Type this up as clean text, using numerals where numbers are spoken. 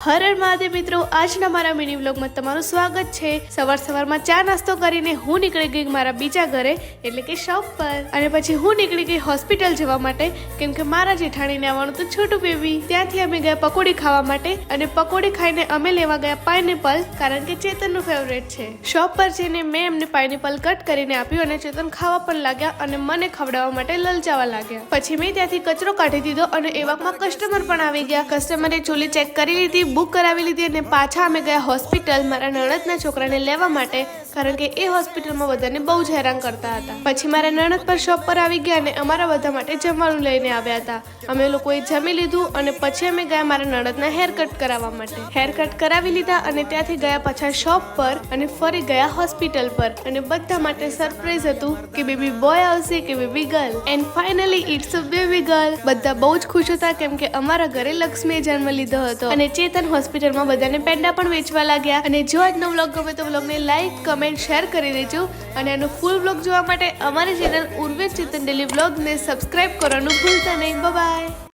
હર હર મહાદેવ મિત્રો, આજના મારા મિની વ્લોગમાં તમારું સ્વાગત છે। સવારમાં ચા નાસ્તો કરીને હું નીકળી ગઈ મારા બીજા ઘરે એટલે કે શોપ પર, અને પછી હું નીકળી ગઈ હોસ્પિટલ જવા માટે, કેમ કે મારા જેઠાણીને આવવાનું તો છોટું બેબી। ત્યાંથી અમે ગયા પકોડી ખાવા માટે, અને પકોડી ખાઈને અમે લેવા ગયા પાઇનેપલ, કારણ કે ચેતનનું ફેવરેટ છે। શોપ પર જઈને મેં એમને પાઇનેપલ કટ કરીને આપ્યું અને ચેતન ખાવા પણ લાગ્યા અને મને ખવડાવવા માટે લલચાવા લાગ્યા। પછી મેં ત્યાંથી કચરો કાઢી દીધો અને એવામાં કસ્ટમર પણ આવી ગયા। કસ્ટમરે ચોલી ચેક કરી લીધી, બુક કરાવી લીધી અને પાછા અમે ગયા હોસ્પિટલ મારા નણંદના છોકરાને લેવા માટે, કારણ કે એ હોસ્પિટલમાં બધાને બહુ જ હેરાન કરતા હતા। પછી મારા નણંદ પર શોપ પર આવી ગયા અને અમારા બધા માટે જમવાનું લઈને આવ્યા હતા। અમે લોકોએ જમી લીધું અને પછી અમે ગયા મારા નણંદના હેર કટ કરાવવા માટે। હેર કટ કરાવી લીધા અને ત્યાંથી ગયા પાછા શોપ પર અને ફરી ગયા હોસ્પિટલ પર, અને બધા માટે સરપ્રાઈઝ હતું કે બેબી બોય આવશે કે baby girl, and finally it's a baby girl. બધા બહુ જ ખુશ હતા કેમ કે અમારા ઘરે લક્ષ્મીએ જન્મ લીધો હતો, અને ચેતન હોસ્પિટલમાં બધાને પેંડા પણ વેચવા લાગ્યા। અને જો આજનો વ્લોગ ગમે તો વ્લોગને લાઈક, કમેન્ટ, શેર કરી દેજો, અને આનો ફૂલ વ્લોગ જોવા માટે અમારી ચેનલ ઉર્વેશ ચેતન ડેલી વ્લોગને સબસ્ક્રાઇબ કરવાનું ભૂલતા નહીં। Bye bye.